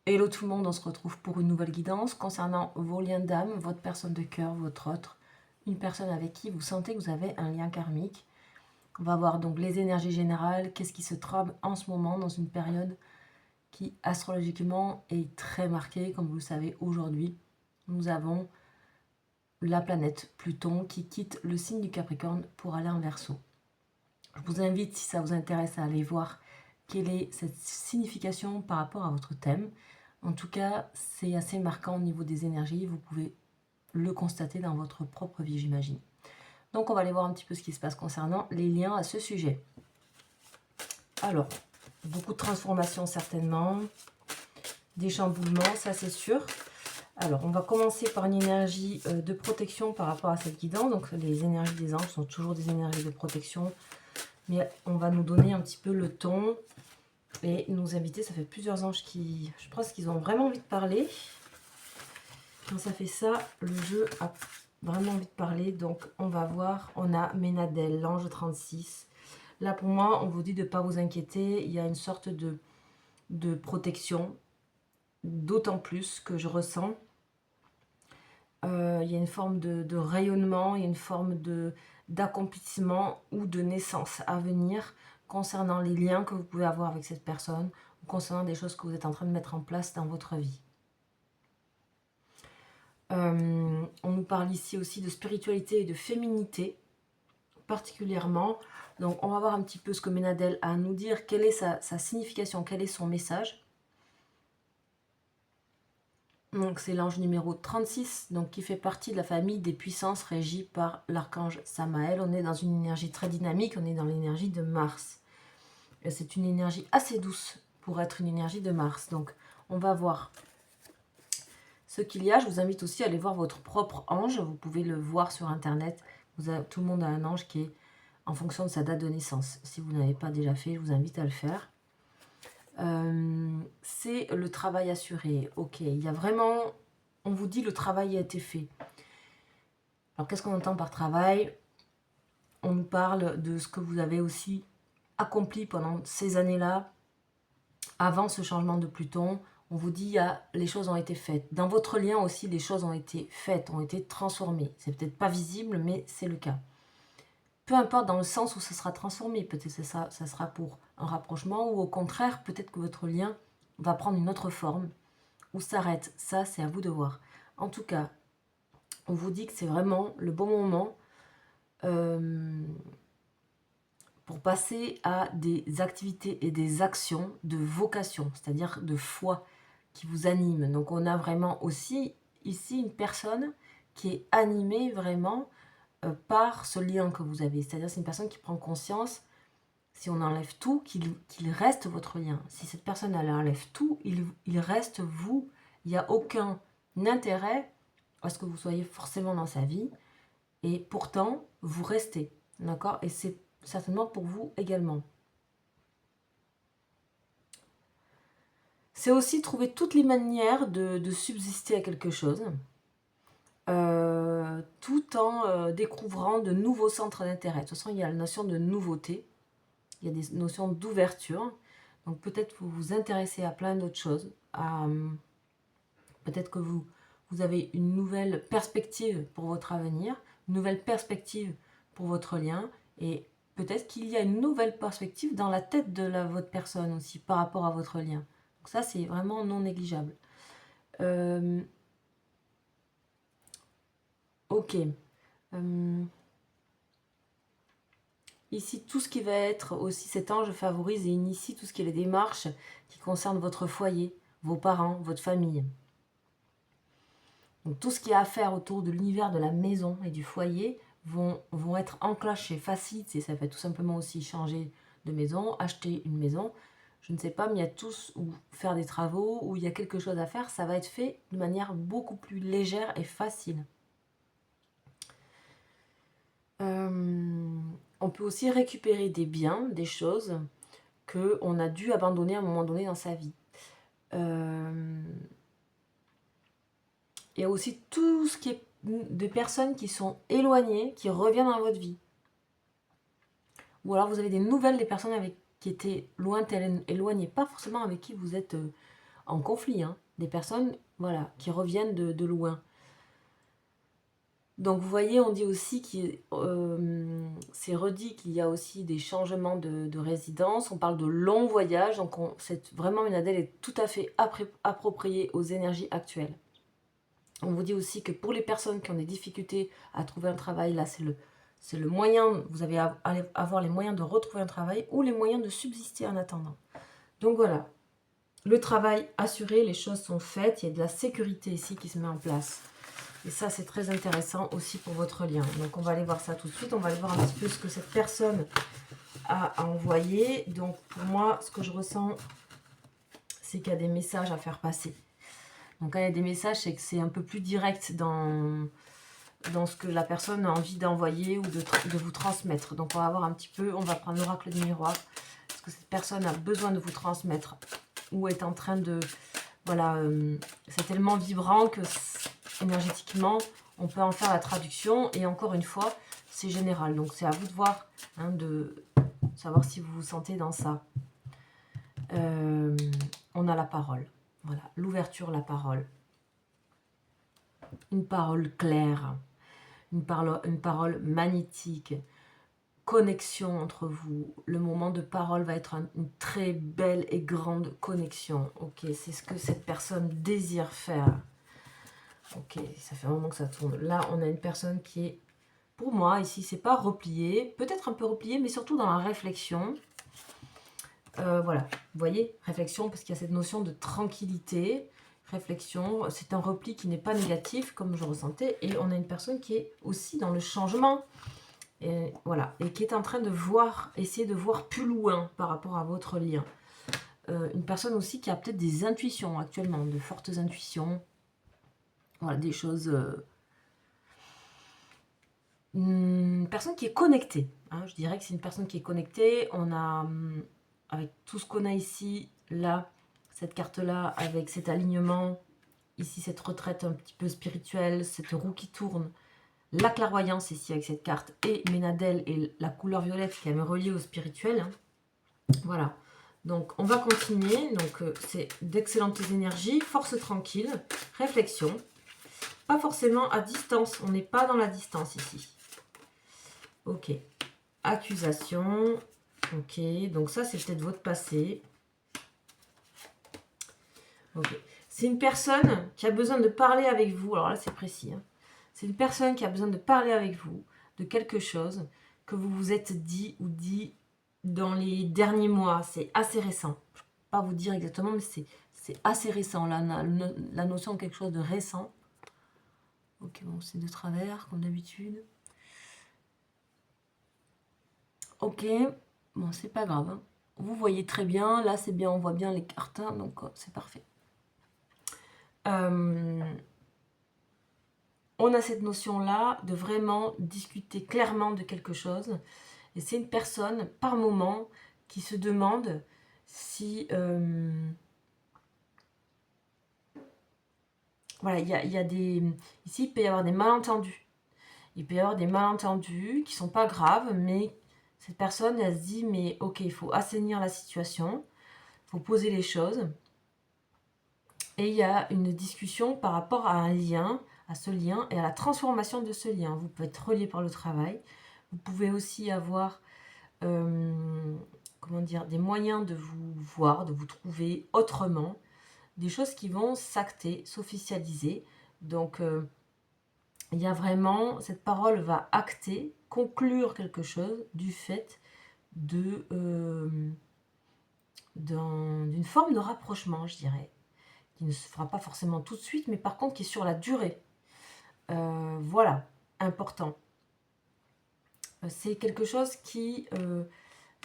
Hello tout le monde, on se retrouve pour une nouvelle guidance concernant vos liens d'âme, votre personne de cœur, votre autre, une personne avec qui vous sentez que vous avez un lien karmique. On va voir donc les énergies générales, qu'est-ce qui se trame en ce moment dans une période qui astrologiquement est très marquée. Comme vous le savez, aujourd'hui, nous avons la planète Pluton qui quitte le signe du Capricorne pour aller en Verseau. Je vous invite, si ça vous intéresse, à aller voir quelle est cette signification par rapport à votre thème. En tout cas, c'est assez marquant au niveau des énergies. Vous pouvez le constater dans votre propre vie, j'imagine. Donc, on va aller voir un petit peu ce qui se passe concernant les liens à ce sujet. Alors, beaucoup de transformations certainement, des chamboulements, ça c'est sûr. Alors, on va commencer par une énergie de protection par rapport à cette guidance. Donc, les énergies des anges sont toujours des énergies de protection. Mais on va nous donner un petit peu le ton et nous inviter. Ça fait plusieurs anges qui, je pense qu'ils ont vraiment envie de parler. Quand ça fait ça, le jeu a vraiment envie de parler. Donc on va voir, on a Ménadel, l'ange 36. Là pour moi, on vous dit de ne pas vous inquiéter. Il y a une sorte de protection, d'autant plus que je ressens. Il y a une forme de rayonnement, il y a une forme d'accomplissement ou de naissance à venir concernant les liens que vous pouvez avoir avec cette personne ou concernant des choses que vous êtes en train de mettre en place dans votre vie. On nous parle ici aussi de spiritualité et de féminité, particulièrement. Donc on va voir un petit peu ce que Ménadel a à nous dire, quelle est sa signification, quel est son message. Donc c'est l'ange numéro 36, donc qui fait partie de la famille des puissances régies par l'archange Samaël. On est dans une énergie très dynamique, on est dans l'énergie de Mars. Et c'est une énergie assez douce pour être une énergie de Mars. Donc on va voir ce qu'il y a. Je vous invite aussi à aller voir votre propre ange. Vous pouvez le voir sur internet. Tout le monde a un ange qui est en fonction de sa date de naissance. Si vous n'avez pas déjà fait, je vous invite à le faire. C'est le travail assuré. Ok, il y a vraiment, on vous dit le travail a été fait. Alors qu'est-ce qu'on entend par travail? On nous parle de ce que vous avez aussi accompli pendant ces années-là, avant ce changement de Pluton. On vous dit, les choses ont été faites. Dans votre lien aussi, les choses ont été faites, ont été transformées. C'est peut-être pas visible, mais c'est le cas. Peu importe dans le sens où ça sera transformé. Peut-être que ça sera pour un rapprochement ou au contraire, peut-être que votre lien va prendre une autre forme ou s'arrête. Ça, c'est à vous de voir. En tout cas, on vous dit que c'est vraiment le bon moment pour passer à des activités et des actions de vocation, c'est-à-dire de foi qui vous anime. Donc on a vraiment aussi ici une personne qui est animée vraiment par ce lien que vous avez. C'est-à-dire c'est une personne qui prend conscience, si on enlève tout, qu'il reste votre lien. Si cette personne elle enlève tout, il reste vous. Il n'y a aucun intérêt à ce que vous soyez forcément dans sa vie. Et pourtant, vous restez. D'accord? Et c'est certainement pour vous également. C'est aussi trouver toutes les manières de subsister à quelque chose, tout en découvrant de nouveaux centres d'intérêt. De toute façon, il y a la notion de nouveauté, il y a des notions d'ouverture. Donc peut-être vous vous intéressez à plein d'autres choses. Peut-être que vous avez une nouvelle perspective pour votre avenir, une nouvelle perspective pour votre lien, et peut-être qu'il y a une nouvelle perspective dans la tête de votre personne aussi par rapport à votre lien. Donc ça, c'est vraiment non négligeable. Ok. Ici, tout ce qui va être aussi, cet ange favorise et initie tout ce qui est les démarches qui concernent votre foyer, vos parents, votre famille. Donc tout ce qui a à faire autour de l'univers de la maison et du foyer vont être enclenchés, facilités. Ça fait tout simplement aussi changer de maison, acheter une maison. Je ne sais pas, mais il y a tous, ou faire des travaux, ou il y a quelque chose à faire, ça va être fait de manière beaucoup plus légère et facile. On peut aussi récupérer des biens, des choses qu'on a dû abandonner à un moment donné dans sa vie. Il y a aussi tout ce qui est des personnes qui sont éloignées, qui reviennent dans votre vie. Ou alors vous avez des nouvelles des personnes avec qui étaient lointaines, éloignées, pas forcément avec qui vous êtes en conflit, hein, des personnes voilà, qui reviennent de loin. Donc vous voyez, on dit aussi que c'est redit qu'il y a aussi des changements de résidence. On parle de longs voyages, donc vraiment Ménadel est tout à fait appropriée aux énergies actuelles. On vous dit aussi que pour les personnes qui ont des difficultés à trouver un travail, là c'est le moyen, vous allez avoir les moyens de retrouver un travail ou les moyens de subsister en attendant. Donc voilà, le travail assuré, les choses sont faites, il y a de la sécurité ici qui se met en place. Et ça, c'est très intéressant aussi pour votre lien. Donc, on va aller voir ça tout de suite. On va aller voir un petit peu ce que cette personne a envoyé. Donc, pour moi, ce que je ressens, c'est qu'il y a des messages à faire passer. Donc, quand il y a des messages, c'est que c'est un peu plus direct dans ce que la personne a envie d'envoyer ou de vous transmettre. Donc, on va voir un petit peu, on va prendre l'oracle du miroir. Ce que cette personne a besoin de vous transmettre ou est en train de... Voilà, c'est tellement vibrant que énergétiquement, on peut en faire la traduction. Et encore une fois, c'est général. Donc, c'est à vous de voir, hein, de savoir si vous vous sentez dans ça. On a la parole. Voilà, l'ouverture, la parole. Une parole claire. Une parole magnétique. Connexion entre vous. Le moment de parole va être une très belle et grande connexion. Ok, c'est ce que cette personne désire faire. Ok, ça fait un moment que ça tourne. Là, on a une personne qui est, pour moi, ici, c'est pas replié, peut-être un peu replié, mais surtout dans la réflexion. Voilà, vous voyez, réflexion, parce qu'il y a cette notion de tranquillité. Réflexion, c'est un repli qui n'est pas négatif, comme je ressentais. Et on a une personne qui est aussi dans le changement. Et voilà, et qui est en train de voir, essayer de voir plus loin par rapport à votre lien. Une personne aussi qui a peut-être des intuitions actuellement, de fortes intuitions. Voilà, des choses... une personne qui est connectée. Hein, je dirais que c'est une personne qui est connectée. On a, avec tout ce qu'on a ici, là, cette carte-là, avec cet alignement, ici cette retraite un petit peu spirituelle, cette roue qui tourne, la clairvoyance ici avec cette carte, et Ménadel et la couleur violette qui me relie au spirituel. Hein. Voilà. Donc, on va continuer. Donc, c'est d'excellentes énergies, force tranquille, réflexion. Pas forcément à distance. On n'est pas dans la distance ici. Ok. Accusation. Ok. Donc, ça, c'est peut-être votre passé. Ok. C'est une personne qui a besoin de parler avec vous. Alors là, c'est précis. Hein. C'est une personne qui a besoin de parler avec vous de quelque chose que vous vous êtes dit ou dit dans les derniers mois. C'est assez récent. Je ne peux pas vous dire exactement, mais c'est assez récent. Là, la notion de quelque chose de récent. Ok, bon, c'est de travers, comme d'habitude. Ok, bon, c'est pas grave. Hein. Vous voyez très bien. Là, c'est bien, on voit bien les cartes. Hein, donc, c'est parfait. On a cette notion-là de vraiment discuter clairement de quelque chose. Et c'est une personne, par moment, qui se demande si... voilà, il y a des... Ici, il peut y avoir des malentendus. Il peut y avoir des malentendus qui ne sont pas graves, mais cette personne, elle se dit, mais ok, il faut assainir la situation, il faut poser les choses. Et il y a une discussion par rapport à un lien, à ce lien et à la transformation de ce lien. Vous pouvez être relié par le travail. Vous pouvez aussi avoir comment dire, des moyens de vous voir, de vous trouver autrement, des choses qui vont s'acter, s'officialiser. Donc, il y a vraiment, cette parole va acter, conclure quelque chose du fait de d'une forme de rapprochement, je dirais, qui ne se fera pas forcément tout de suite, mais par contre qui est sur la durée. Voilà, important. C'est quelque chose qui...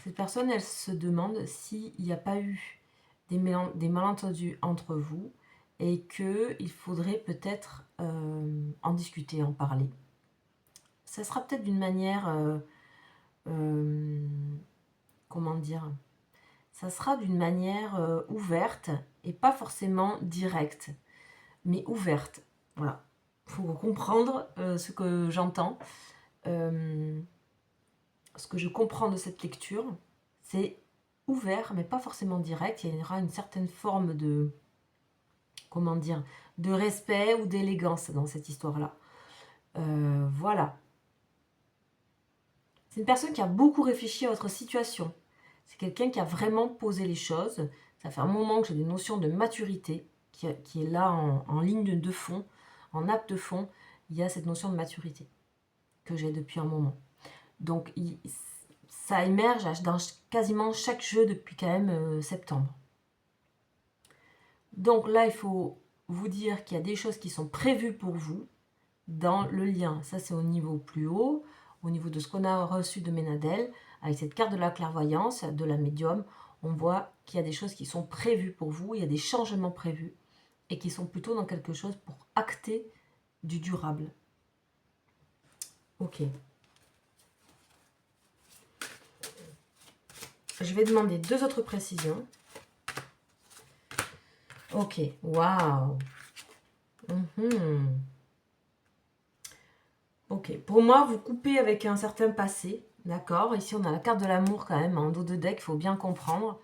cette personne, elle se demande s'il n'y a pas eu des malentendus entre vous et qu'il faudrait peut-être en discuter, en parler. Ça sera peut-être d'une manière... comment dire, ça sera d'une manière ouverte et pas forcément directe, mais ouverte. Voilà, pour comprendre ce que j'entends. Ce que je comprends de cette lecture, c'est ouvert, mais pas forcément direct. Il y aura une certaine forme de comment dire, de respect ou d'élégance dans cette histoire-là. Voilà. C'est une personne qui a beaucoup réfléchi à votre situation. C'est quelqu'un qui a vraiment posé les choses. Ça fait un moment que j'ai des notions de maturité qui est là en ligne de fond, en nappe de fond. Il y a cette notion de maturité que j'ai depuis un moment. Donc, ça émerge dans quasiment chaque jeu depuis quand même septembre. Donc là, il faut vous dire qu'il y a des choses qui sont prévues pour vous dans le lien. Ça, c'est au niveau plus haut, au niveau de ce qu'on a reçu de Ménadel. Avec cette carte de la clairvoyance, de la médium, on voit qu'il y a des choses qui sont prévues pour vous, il y a des changements prévus et qui sont plutôt dans quelque chose pour acter du durable. Ok. Je vais demander 2 autres précisions. Ok, waouh. Ok, pour moi, vous coupez avec un certain passé, d'accord? Ici, on a la carte de l'amour quand même en dos de deck, il faut bien comprendre.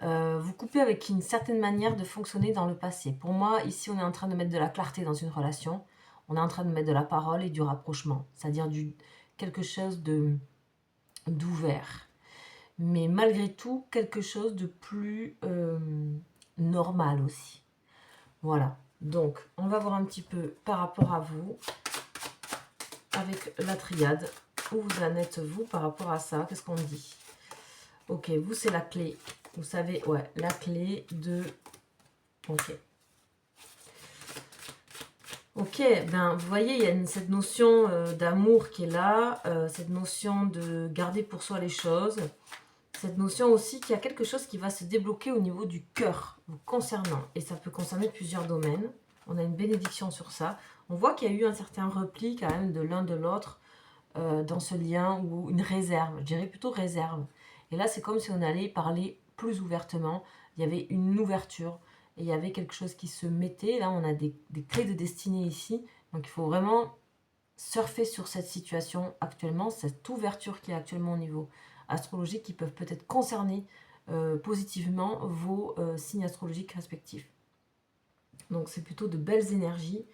Vous coupez avec une certaine manière de fonctionner dans le passé. Pour moi, ici, on est en train de mettre de la clarté dans une relation. On est en train de mettre de la parole et du rapprochement, c'est-à-dire quelque chose d'ouvert. Mais malgré tout, quelque chose de plus normal aussi. Voilà. Donc, on va voir un petit peu par rapport à vous, avec la triade. Où vous en êtes, vous, par rapport à ça? Qu'est-ce qu'on dit? Ok, vous, c'est la clé. Vous savez, ouais, la clé de... Ok. Ok, ben, vous voyez, il y a cette notion d'amour qui est là, cette notion de garder pour soi les choses, cette notion aussi qu'il y a quelque chose qui va se débloquer au niveau du cœur, vous concernant. Et ça peut concerner plusieurs domaines. On a une bénédiction sur ça. On voit qu'il y a eu un certain repli quand même de l'un de l'autre dans ce lien, ou une réserve, je dirais plutôt réserve. Et là, c'est comme si on allait parler plus ouvertement. Il y avait une ouverture et il y avait quelque chose qui se mettait. Là, on a des clés de destinée ici. Donc, il faut vraiment surfer sur cette situation actuellement, cette ouverture qui est actuellement au niveau astrologique, qui peuvent peut-être concerner positivement vos signes astrologiques respectifs. Donc, c'est plutôt de belles énergies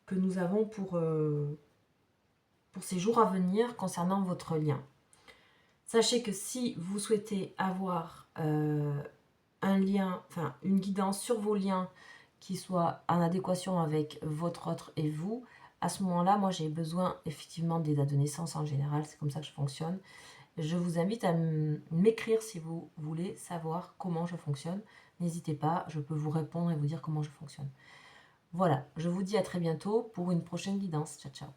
que nous avons pour ces jours à venir concernant votre lien. Sachez que si vous souhaitez avoir un lien, enfin une guidance sur vos liens qui soit en adéquation avec votre autre et vous, à ce moment-là, moi j'ai besoin effectivement des dates de naissance en général, c'est comme ça que je fonctionne. Je vous invite à m'écrire si vous voulez savoir comment je fonctionne. N'hésitez pas, je peux vous répondre et vous dire comment je fonctionne. Voilà, je vous dis à très bientôt pour une prochaine guidance. Ciao, ciao.